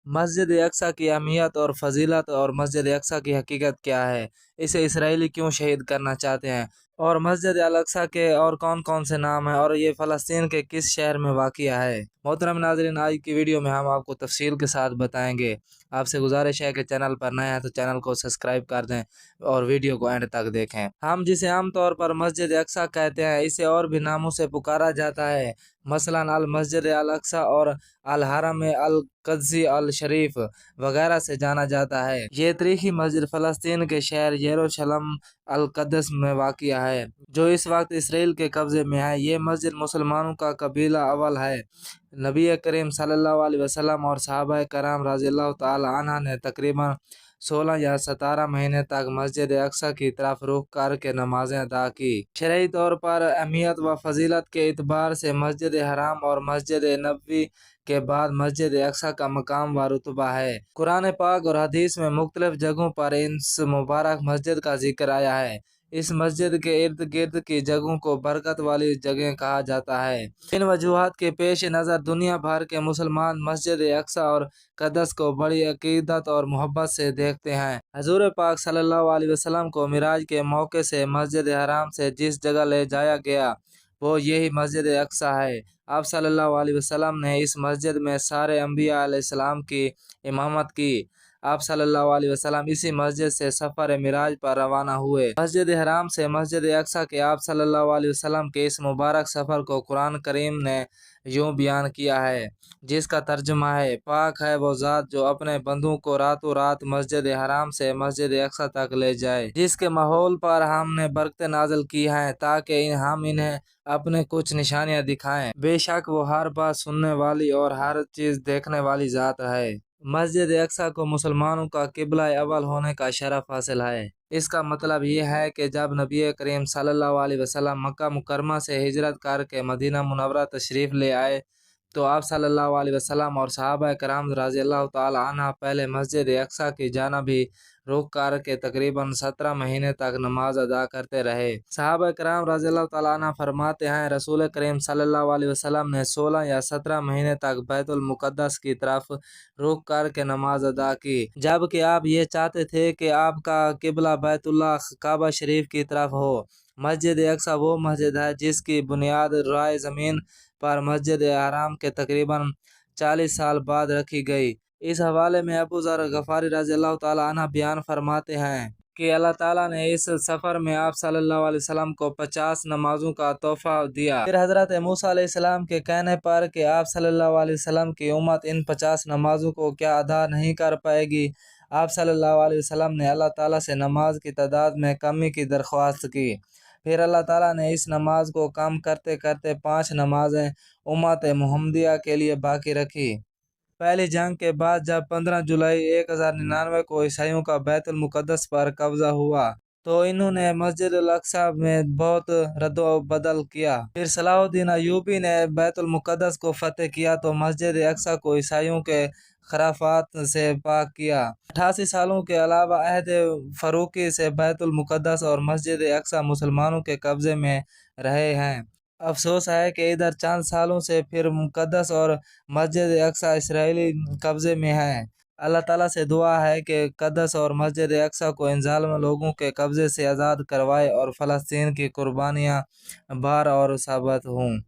مسجد اقصی کی اہمیت اور فضیلت اور مسجد اقصی کی حقیقت کیا ہے، اسے اسرائیلی کیوں شہید کرنا چاہتے ہیں، اور مسجد الاقصی کے اور کون کون سے نام ہیں، اور یہ فلسطین کے کس شہر میں واقع ہے۔ محترم ناظرین، آج کی ویڈیو میں ہم آپ کو تفصیل کے ساتھ بتائیں گے۔ آپ سے گزارش ہے کہ چینل پر نئے ہیں تو چینل کو سبسکرائب کر دیں اور ویڈیو کو اینڈ تک دیکھیں۔ ہم جسے عام طور پر مسجد اقصی کہتے ہیں، اسے اور بھی ناموں سے پکارا جاتا ہے، مثلاً المسجد الاقصی اور الحرم القدسی الشریف وغیرہ سے جانا جاتا ہے۔ یہ تاریخی مسجد فلسطین کے شہر یروشلم القدس میں واقع ہے، جو اس وقت اسرائیل کے قبضے میں ہے۔ یہ مسجد مسلمانوں کا قبیلہ اول ہے۔ نبی کریم صلی اللہ علیہ وسلم اور صحابہ کرام رضی اللہ تعالی عنہ نے تقریباً 16 یا 17 مہینے تک مسجد اقصی کی طرف رخ کر کے نمازیں ادا کی۔ شرعی طور پر اہمیت و فضیلت کے اعتبار سے مسجد حرام اور مسجد نبوی کے بعد مسجد اقصی کا مقام و رتبہ ہے۔ قرآن پاک اور حدیث میں مختلف جگہوں پر اس مبارک مسجد کا ذکر آیا ہے۔ اس مسجد کے ارد گرد کی جگہوں کو برکت والی جگہیں کہا جاتا ہے۔ ان وجوہات کے پیش نظر دنیا بھر کے مسلمان مسجد اقصی اور قدس کو بڑی عقیدت اور محبت سے دیکھتے ہیں۔ حضور پاک صلی اللہ علیہ وسلم کو معراج کے موقع سے مسجد حرام سے جس جگہ لے جایا گیا وہ یہی مسجد اقصی ہے۔ آپ صلی اللہ علیہ وسلم نے اس مسجد میں سارے انبیاء علیہ السلام کی امامت کی۔ آپ صلی اللہ علیہ وسلم اسی مسجد سے سفر معراج پر روانہ ہوئے۔ مسجد حرام سے مسجد اقصی کے آپ صلی اللہ علیہ وسلم کے اس مبارک سفر کو قرآن کریم نے یوں بیان کیا ہے، جس کا ترجمہ ہے: پاک ہے وہ ذات جو اپنے بندوں کو راتوں رات مسجد حرام سے مسجد اقصی تک لے جائے، جس کے ماحول پر ہم نے برکتیں نازل کی ہیں تاکہ ہم انہیں اپنے کچھ نشانیاں دکھائیں۔ بے شک وہ ہر بات سننے والی اور ہر چیز دیکھنے والی ذات ہے۔ مسجد اقصی کو مسلمانوں کا قبلہ اول ہونے کا شرف حاصل ہے۔ اس کا مطلب یہ ہے کہ جب نبی کریم صلی اللہ علیہ وسلم مکہ مکرمہ سے ہجرت کر کے مدینہ منورہ تشریف لے آئے تو آپ صلی اللہ علیہ وسلم اور صحابہ کرام رضی اللہ تعالی عنہ پہلے مسجد اقصی کی جانب ہی رخ کر کے تقریباً 17 مہینے تک نماز ادا کرتے رہے۔ صحابہ کرام رضی اللہ تعالی عنہ فرماتے ہیں، رسول کریم صلی اللہ علیہ وسلم نے 16 یا 17 مہینے تک بیت المقدس کی طرف رخ کر کے نماز ادا کی، جبکہ آپ یہ چاہتے تھے کہ آپ کا قبلہ بیت اللہ کعبہ شریف کی طرف ہو۔ مسجد اقصی وہ مسجد ہے جس کی بنیاد رائے زمین پر مسجد حرام کے تقریباً 40 سال بعد رکھی گئی۔ اس حوالے میں ابو ذر غفاری رضی اللہ تعالی عنہ بیان فرماتے ہیں کہ اللہ تعالیٰ نے اس سفر میں آپ صلی اللہ علیہ وسلم کو 50 نمازوں کا تحفہ دیا۔ پھر حضرت موسیٰ علیہ السلام کے کہنے پر کہ آپ صلی اللہ علیہ وسلم کی امت ان 50 نمازوں کو کیا ادا نہیں کر پائے گی، آپ صلی اللہ علیہ وسلم نے اللہ تعالیٰ سے نماز کی تعداد میں کمی کی درخواست کی۔ پھر اللہ تعالیٰ نے اس نماز کو کم کرتے کرتے 5 نمازیں امت محمدیہ کے لیے باقی رکھی۔ پہلی جنگ کے بعد جب 15 جولائی 1099 کو عیسائیوں کا بیت المقدس پر قبضہ ہوا تو انہوں نے مسجد الاقصی میں بہت رد و بدل کیا۔ پھر صلاح الدین ایوبی نے بیت المقدس کو فتح کیا تو مسجد اقصی کو عیسائیوں کے خرافات سے پاک کیا۔ 88 سالوں کے علاوہ عہد فاروقی سے بیت المقدس اور مسجد اقصی مسلمانوں کے قبضے میں رہے ہیں۔ افسوس ہے کہ ادھر چند سالوں سے پھر مقدس اور مسجد اقصی اسرائیلی قبضے میں ہے۔ اللہ تعالیٰ سے دعا ہے کہ قدس اور مسجد اقصی کو ان ظالم لوگوں کے قبضے سے آزاد کروائے اور فلسطین کی قربانیاں بار اور ثابت ہوں۔